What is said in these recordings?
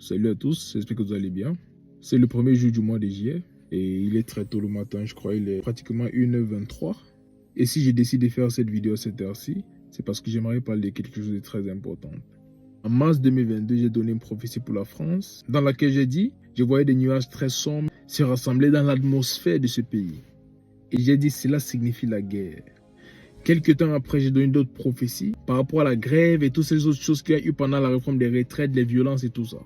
Salut à tous, j'espère que vous allez bien. C'est le premier jour du mois de juillet et il est très tôt le matin, je crois, il est pratiquement 1h23. Et si j'ai décidé de faire cette vidéo à cette heure-ci, c'est parce que j'aimerais parler de quelque chose de très important. En mars 2022, j'ai donné une prophétie pour la France dans laquelle j'ai dit je voyais des nuages très sombres se rassembler dans l'atmosphère de ce pays. Et j'ai dit cela signifie la guerre. Quelques temps après, j'ai donné d'autres prophéties par rapport à la grève et toutes ces autres choses qu'il y a eu pendant la réforme des retraites, les violences et tout ça.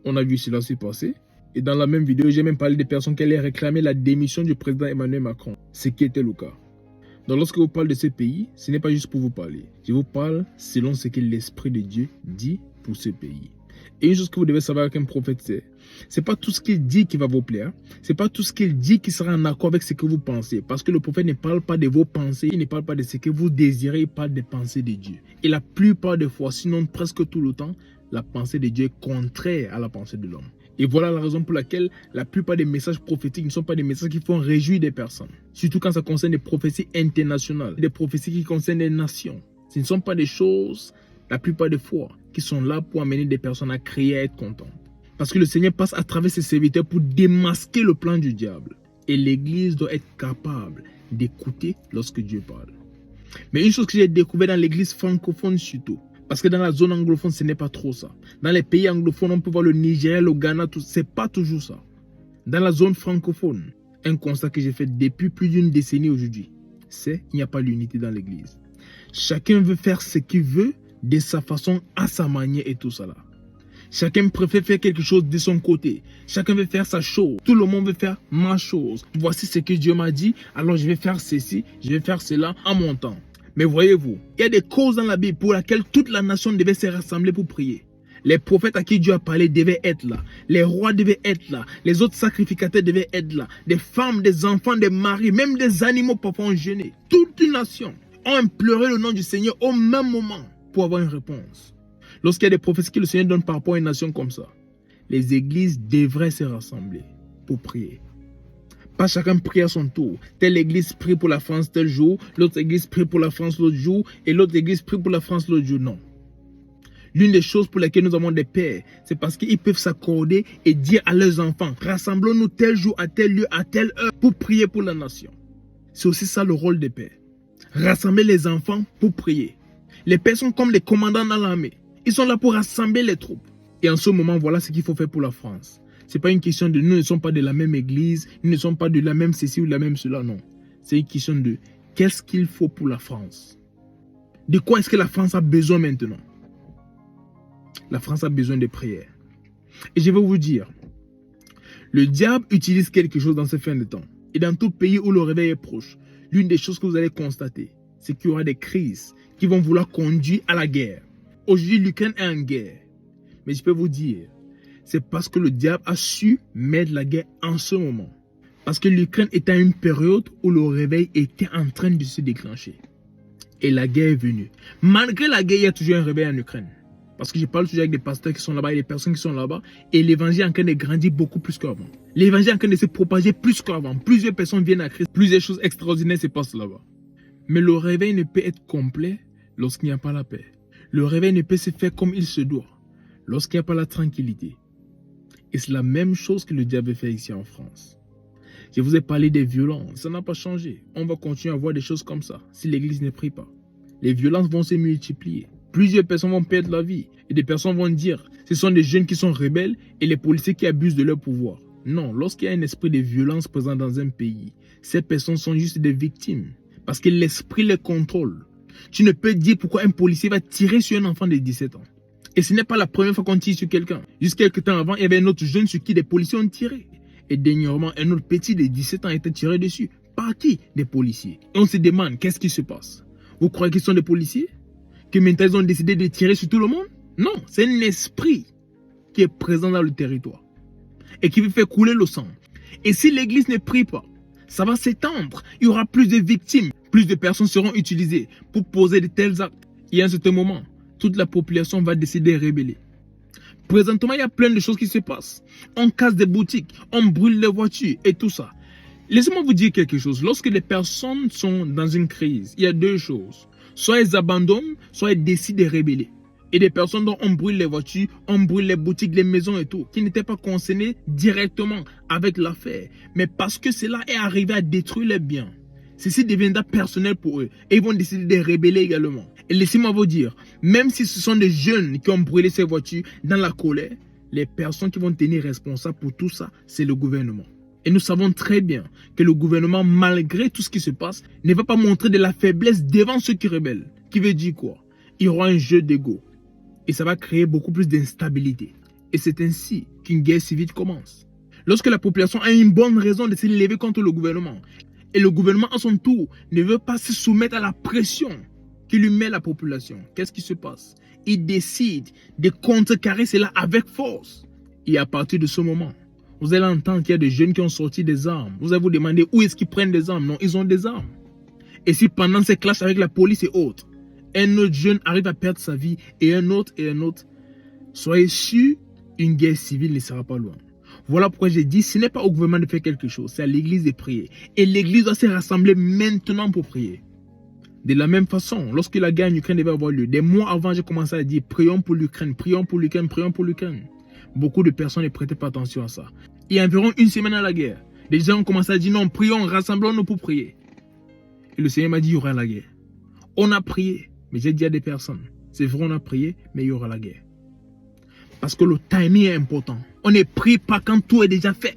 On a vu cela se passer. Et dans la même vidéo, j'ai même parlé des personnes qui allaient réclamer la démission du président Emmanuel Macron, ce qui était le cas. Donc lorsque je vous parle de ce pays, ce n'est pas juste pour vous parler. Je vous parle selon ce que l'Esprit de Dieu dit pour ce pays. Et une chose que vous devez savoir qu'un prophète c'est pas tout ce qu'il dit qui va vous plaire. C'est pas tout ce qu'il dit qui sera en accord avec ce que vous pensez. Parce que le prophète ne parle pas de vos pensées, il ne parle pas de ce que vous désirez, il parle des pensées de Dieu. Et la plupart des fois, sinon presque tout le temps, la pensée de Dieu est contraire à la pensée de l'homme. Et voilà la raison pour laquelle la plupart des messages prophétiques ne sont pas des messages qui font réjouir des personnes. Surtout quand ça concerne des prophéties internationales, des prophéties qui concernent les nations. Ce ne sont pas des choses, la plupart des fois, qui sont là pour amener des personnes à crier, à être contentes. Parce que le Seigneur passe à travers ses serviteurs pour démasquer le plan du diable. Et l'Église doit être capable d'écouter lorsque Dieu parle. Mais une chose que j'ai découvert dans l'Église francophone surtout, parce que dans la zone anglophone, ce n'est pas trop ça. Dans les pays anglophones, on peut voir le Nigeria, le Ghana, tout. C'est pas toujours ça. Dans la zone francophone, un constat que j'ai fait depuis plus d'une décennie aujourd'hui, c'est qu'il n'y a pas l'unité dans l'Église. Chacun veut faire ce qu'il veut de sa façon, à sa manière et tout ça là. Chacun préfère faire quelque chose de son côté. Chacun veut faire sa chose. Tout le monde veut faire ma chose. Voici ce que Dieu m'a dit, alors je vais faire ceci, je vais faire cela en mon temps. Mais voyez-vous, il y a des causes dans la Bible pour lesquelles toute la nation devait se rassembler pour prier. Les prophètes à qui Dieu a parlé devaient être là. Les rois devaient être là. Les autres sacrificateurs devaient être là. Des femmes, des enfants, des maris, même des animaux parfois ont jeûné. Toute une nation a imploré le nom du Seigneur au même moment pour avoir une réponse. Lorsqu'il y a des prophéties que le Seigneur donne par rapport à une nation comme ça, les églises devraient se rassembler pour prier. Pas chacun prie à son tour. Telle église prie pour la France tel jour, l'autre église prie pour la France l'autre jour, et l'autre église prie pour la France l'autre jour. Non. L'une des choses pour lesquelles nous avons des pères, c'est parce qu'ils peuvent s'accorder et dire à leurs enfants, rassemblons-nous tel jour, à tel lieu, à telle heure, pour prier pour la nation. C'est aussi ça le rôle des pères. Rassembler les enfants pour prier. Les pères sont comme les commandants dans l'armée. Ils sont là pour rassembler les troupes. Et en ce moment, voilà ce qu'il faut faire pour la France. Ce n'est pas une question de nous ne sommes pas de la même église, nous ne sommes pas de la même ceci ou de la même cela, non. C'est une question de qu'est-ce qu'il faut pour la France. De quoi est-ce que la France a besoin maintenant? La France a besoin de prières. Et je vais vous dire, le diable utilise quelque chose dans ces fins de temps. Et dans tout pays où le réveil est proche, l'une des choses que vous allez constater, c'est qu'il y aura des crises qui vont vouloir conduire à la guerre. Aujourd'hui, l'Ukraine est en guerre. Mais je peux vous dire, c'est parce que le diable a su mettre la guerre en ce moment. Parce que l'Ukraine était à une période où le réveil était en train de se déclencher. Et la guerre est venue. Malgré la guerre, il y a toujours un réveil en Ukraine. Parce que je parle toujours avec des pasteurs qui sont là-bas et des personnes qui sont là-bas. Et l'évangile est en train de grandir beaucoup plus qu'avant. L'évangile est en train de se propager plus qu'avant. Plusieurs personnes viennent à Christ. Plusieurs choses extraordinaires se passent là-bas. Mais le réveil ne peut être complet lorsqu'il n'y a pas la paix. Le réveil ne peut se faire comme il se doit lorsqu'il n'y a pas la tranquillité. Et c'est la même chose que le diable fait ici en France. Je vous ai parlé des violences, ça n'a pas changé. On va continuer à voir des choses comme ça si l'église ne prie pas. Les violences vont se multiplier. Plusieurs personnes vont perdre la vie. Et des personnes vont dire, ce sont des jeunes qui sont rebelles et les policiers qui abusent de leur pouvoir. Non, lorsqu'il y a un esprit de violence présent dans un pays, ces personnes sont juste des victimes. Parce que l'esprit les contrôle. Tu ne peux dire pourquoi un policier va tirer sur un enfant de 17 ans. Et ce n'est pas la première fois qu'on tire sur quelqu'un. Juste quelques temps avant, il y avait un autre jeune sur qui des policiers ont tiré. Et dernièrement, un autre petit de 17 ans a été tiré dessus. Par qui? Des policiers. Et on se demande, qu'est-ce qui se passe? Vous croyez qu'ils sont des policiers? Que maintenant ils ont décidé de tirer sur tout le monde? Non, c'est un esprit qui est présent dans le territoire. Et qui veut faire couler le sang. Et si l'église ne prie pas, ça va s'étendre. Il y aura plus de victimes. Plus de personnes seront utilisées pour poser de tels actes. Et à un certain moment, toute la population va décider de rebeller. Présentement, il y a plein de choses qui se passent. On casse des boutiques, on brûle les voitures et tout ça. Laissez-moi vous dire quelque chose. Lorsque les personnes sont dans une crise, il y a deux choses. Soit elles abandonnent, soit elles décident de rebeller. Et des personnes dont on brûle les voitures, on brûle les boutiques, les maisons et tout, qui n'étaient pas concernées directement avec l'affaire. Mais parce que cela est arrivé à détruire les biens, ceci deviendra personnel pour eux. Et ils vont décider de rebeller également. Et laissez-moi vous dire, même si ce sont des jeunes qui ont brûlé ces voitures dans la colère, les personnes qui vont tenir responsables pour tout ça, c'est le gouvernement. Et nous savons très bien que le gouvernement, malgré tout ce qui se passe, ne va pas montrer de la faiblesse devant ceux qui rebellent. Qui veut dire quoi? Il y aura un jeu d'ego. Et ça va créer beaucoup plus d'instabilité. Et c'est ainsi qu'une guerre civile commence. Lorsque la population a une bonne raison de se lever contre le gouvernement, et le gouvernement à son tour ne veut pas se soumettre à la pression que lui met la population, qu'est-ce qui se passe? Il décide de contrecarrer cela avec force. Et à partir de ce moment, vous allez entendre qu'il y a des jeunes qui ont sorti des armes. Vous allez vous demander où est-ce qu'ils prennent des armes. Non, ils ont des armes. Et si pendant ces clashs avec la police et autres, un autre jeune arrive à perdre sa vie et un autre, soyez sûr, une guerre civile ne sera pas loin. Voilà pourquoi j'ai dit, ce n'est pas au gouvernement de faire quelque chose, c'est à l'église de prier. Et l'église doit se rassembler maintenant pour prier. De la même façon, lorsque la guerre en Ukraine devait avoir lieu, des mois avant, j'ai commencé à dire, prions pour l'Ukraine, prions pour l'Ukraine, prions pour l'Ukraine. Beaucoup de personnes ne prêtaient pas attention à ça. Il y a environ une semaine à la guerre, les gens ont commencé à dire, non, prions, rassemblons-nous pour prier. Et le Seigneur m'a dit, il y aura la guerre. On a prié. Mais j'ai dit à des personnes, c'est vrai, on a prié, mais il y aura la guerre. Parce que le timing est important. On ne prie pas quand tout est déjà fait.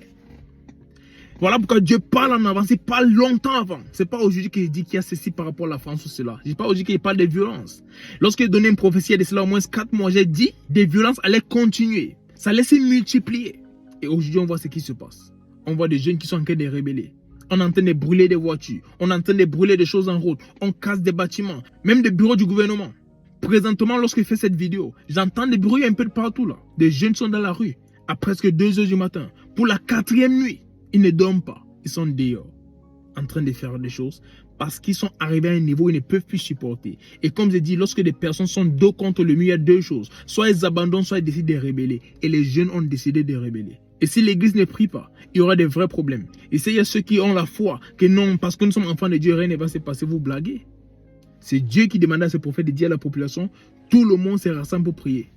Voilà pourquoi Dieu parle en avance, il parle longtemps avant. Ce n'est pas aujourd'hui qu'il dit qu'il y a ceci par rapport à la France ou cela. Ce n'est pas aujourd'hui qu'il parle des violences. Lorsqu'il donnait une prophétie il y a de cela au moins 4 mois, j'ai dit des violences allaient continuer. Ça allait se multiplier. Et aujourd'hui, on voit ce qui se passe. On voit des jeunes qui sont en train de rebeller. On est en train de brûler des voitures, on est en train de brûler des choses en route, on casse des bâtiments, même des bureaux du gouvernement. Présentement, lorsque je fais cette vidéo, j'entends des bruits un peu de partout là. Des jeunes sont dans la rue, à presque 2 heures du matin, pour la 4e nuit. Ils ne dorment pas, ils sont dehors, en train de faire des choses, parce qu'ils sont arrivés à un niveau où ils ne peuvent plus supporter. Et comme je dis, lorsque des personnes sont dos contre le mur, il y a 2 choses. Soit ils abandonnent, soit ils décident de rebeller. Et les jeunes ont décidé de rebeller. Et si l'église ne prie pas, il y aura des vrais problèmes. Et s'il y a ceux qui ont la foi, que non, parce que nous sommes enfants de Dieu, rien ne va se passer, vous blaguez. C'est Dieu qui demandait à ses prophètes de dire à la population, tout le monde se rassemble pour prier.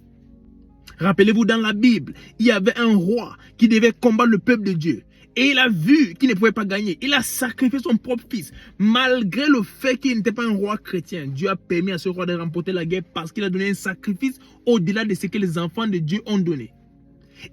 Rappelez-vous, dans la Bible, il y avait un roi qui devait combattre le peuple de Dieu. Et il a vu qu'il ne pouvait pas gagner. Il a sacrifié son propre fils. Malgré le fait qu'il n'était pas un roi chrétien, Dieu a permis à ce roi de remporter la guerre parce qu'il a donné un sacrifice au-delà de ce que les enfants de Dieu ont donné.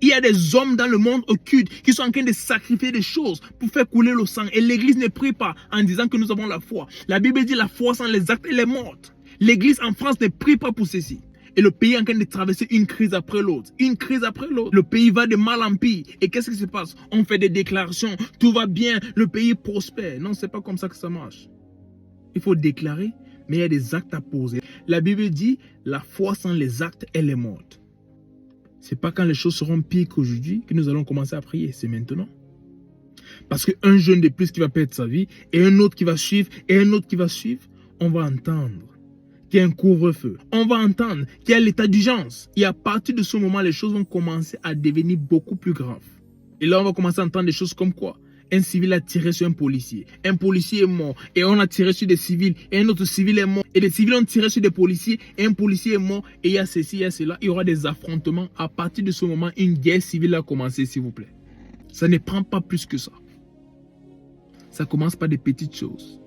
Il y a des hommes dans le monde occulte qui sont en train de sacrifier des choses pour faire couler le sang. Et l'église ne prie pas en disant que nous avons la foi. La Bible dit la foi sans les actes, elle est morte. L'église en France ne prie pas pour ceci. Et le pays est en train de traverser une crise après l'autre. Une crise après l'autre. Le pays va de mal en pire. Et qu'est-ce qui se passe? On fait des déclarations. Tout va bien. Le pays prospère. Non, c'est pas comme ça que ça marche. Il faut déclarer, mais il y a des actes à poser. La Bible dit la foi sans les actes, elle est morte. C'est pas quand les choses seront pires qu'aujourd'hui que nous allons commencer à prier. C'est maintenant. Parce qu'un jeune de plus qui va perdre sa vie, et un autre qui va suivre, et un autre qui va suivre, on va entendre qu'il y a un couvre-feu. On va entendre qu'il y a l'état d'urgence. Et à partir de ce moment, les choses vont commencer à devenir beaucoup plus graves. Et là, on va commencer à entendre des choses comme quoi? Un civil a tiré sur un policier. Un policier est mort. Et on a tiré sur des civils. Et un autre civil est mort. Et des civils ont tiré sur des policiers. Et un policier est mort. Et il y a ceci, il y a cela. Il y aura des affrontements. À partir de ce moment, une guerre civile a commencé, s'il vous plaît. Ça ne prend pas plus que ça. Ça commence par des petites choses.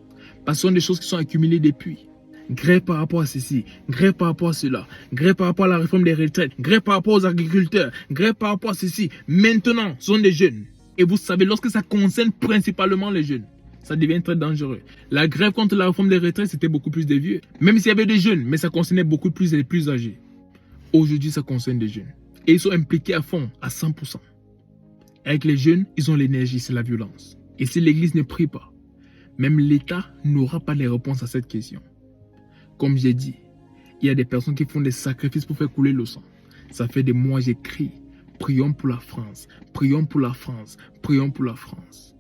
Parce que ce sont des choses qui sont accumulées depuis. Grève par rapport à ceci, grève par rapport à cela, grève par rapport à la réforme des retraites, grève par rapport aux agriculteurs, grève par rapport à ceci. Maintenant, ce sont des jeunes. Et vous savez, lorsque ça concerne principalement les jeunes, ça devient très dangereux. La grève contre la réforme des retraites, c'était beaucoup plus des vieux. Même s'il y avait des jeunes, mais ça concernait beaucoup plus les plus âgés. Aujourd'hui, ça concerne des jeunes. Et ils sont impliqués à fond, à 100%. Avec les jeunes, ils ont l'énergie, c'est la violence. Et si l'église ne prie pas, même l'État n'aura pas les réponses à cette question. Comme j'ai dit, il y a des personnes qui font des sacrifices pour faire couler le sang. Ça fait des mois j'écris, prions pour la France, prions pour la France, prions pour la France.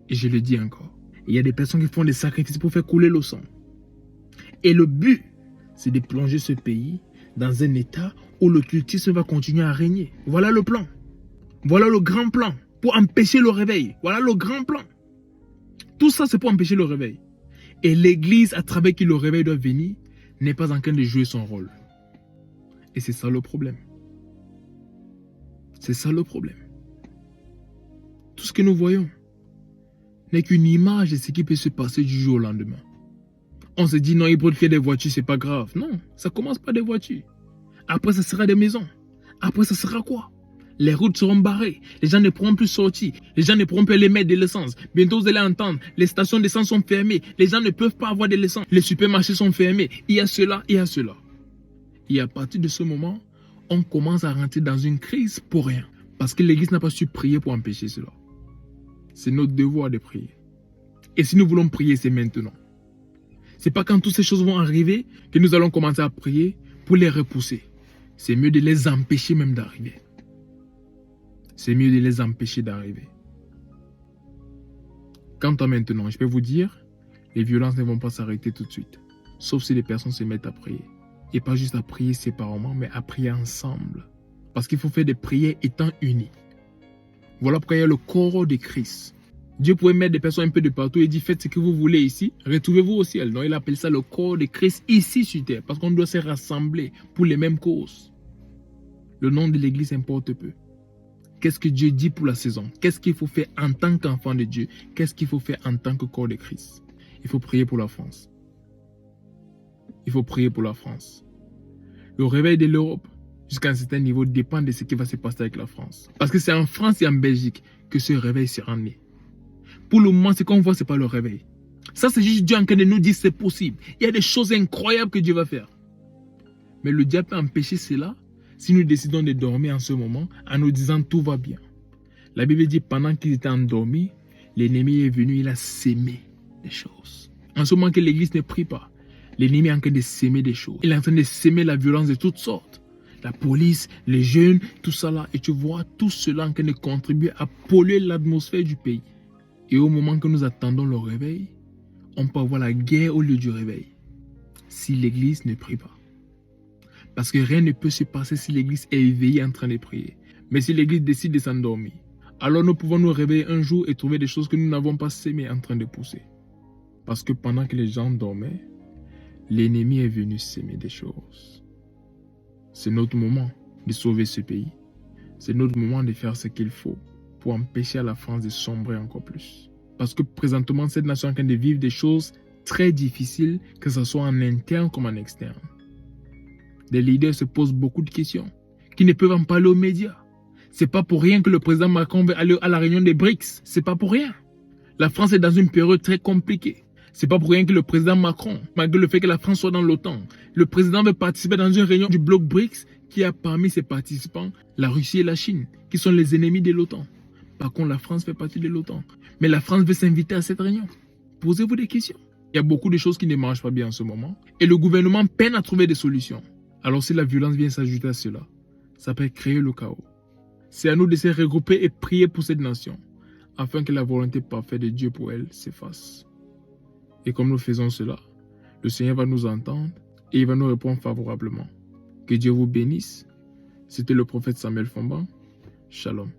Et je le dis encore, il y a des personnes qui font des sacrifices pour faire couler le sang. Et le but, c'est de plonger ce pays dans un état où le cultisme va continuer à régner. Voilà le plan. Voilà le grand plan pour empêcher le réveil. Voilà le grand plan. Tout ça, c'est pour empêcher le réveil. Et l'église, à travers qui le réveil doit venir, n'est pas en train de jouer son rôle. Et c'est ça le problème. C'est ça le problème. Tout ce que nous voyons n'est qu'une image de ce qui peut se passer du jour au lendemain. On se dit non, il brûle que des voitures, c'est pas grave. Non, ça commence par des voitures. Après, ça sera des maisons. Après, ça sera quoi? Les routes seront barrées. Les gens ne pourront plus sortir. Les gens ne pourront plus aller mettre de l'essence. Bientôt, vous allez entendre, les stations d'essence sont fermées. Les gens ne peuvent pas avoir de l'essence. Les supermarchés sont fermés. Il y a cela, il y a cela. Et à partir de ce moment, on commence à rentrer dans une crise pour rien. Parce que l'Église n'a pas su prier pour empêcher cela. C'est notre devoir de prier. Et si nous voulons prier, c'est maintenant. C'est pas quand toutes ces choses vont arriver que nous allons commencer à prier pour les repousser. C'est mieux de les empêcher même d'arriver. C'est mieux de les empêcher d'arriver. Quant à maintenant, je peux vous dire, les violences ne vont pas s'arrêter tout de suite. Sauf si les personnes se mettent à prier. Et pas juste à prier séparément, mais à prier ensemble. Parce qu'il faut faire des prières étant unis. Voilà pourquoi il y a le corps de Christ. Dieu pouvait mettre des personnes un peu de partout et dire faites ce que vous voulez ici, retrouvez-vous au ciel. Donc il appelle ça le corps de Christ ici sur terre. Parce qu'on doit se rassembler pour les mêmes causes. Le nom de l'église importe peu. Qu'est-ce que Dieu dit pour la saison? Qu'est-ce qu'il faut faire en tant qu'enfant de Dieu? Qu'est-ce qu'il faut faire en tant que corps de Christ? Il faut prier pour la France. Il faut prier pour la France. Le réveil de l'Europe, jusqu'à un certain niveau, dépend de ce qui va se passer avec la France. Parce que c'est en France et en Belgique que ce réveil sera né. Pour le moment, ce qu'on voit, ce n'est pas le réveil. Ça, c'est juste Dieu en train de nous dire c'est possible. Il y a des choses incroyables que Dieu va faire. Mais le diable peut empêcher cela si nous décidons de dormir en ce moment en nous disant tout va bien. La Bible dit pendant qu'ils étaient endormis, l'ennemi est venu, il a sémé des choses. En ce moment que l'église ne prie pas, l'ennemi est en train de s'aimer des choses. Il est en train de s'aimer la violence de toutes sortes. La police, les jeunes, tout ça là. Et tu vois tout cela en train de contribuer à polluer l'atmosphère du pays. Et au moment que nous attendons le réveil, on peut avoir la guerre au lieu du réveil. Si l'église ne prie pas. Parce que rien ne peut se passer si l'église est éveillée en train de prier. Mais si l'église décide de s'endormir, alors nous pouvons nous réveiller un jour et trouver des choses que nous n'avons pas sémées en train de pousser. Parce que pendant que les gens dormaient, l'ennemi est venu s'aimer des choses. C'est notre moment de sauver ce pays. C'est notre moment de faire ce qu'il faut pour empêcher à la France de sombrer encore plus. Parce que présentement, cette nation est en train de vivre des choses très difficiles, que ce soit en interne comme en externe. Les leaders se posent beaucoup de questions, qui ne peuvent en parler aux médias. C'est pas pour rien que le président Macron veut aller à la réunion des BRICS. C'est pas pour rien. La France est dans une période très compliquée. C'est pas pour rien que le président Macron, malgré le fait que la France soit dans l'OTAN, le président veut participer dans une réunion du bloc BRICS qui a parmi ses participants la Russie et la Chine, qui sont les ennemis de l'OTAN. Par contre, la France fait partie de l'OTAN. Mais la France veut s'inviter à cette réunion. Posez-vous des questions. Il y a beaucoup de choses qui ne marchent pas bien en ce moment. Et le gouvernement peine à trouver des solutions. Alors si la violence vient s'ajouter à cela, ça peut créer le chaos. C'est à nous de se regrouper et prier pour cette nation, afin que la volonté parfaite de Dieu pour elle s'efface. Et comme nous faisons cela, le Seigneur va nous entendre et il va nous répondre favorablement. Que Dieu vous bénisse. C'était le prophète Samuel Fomba. Shalom.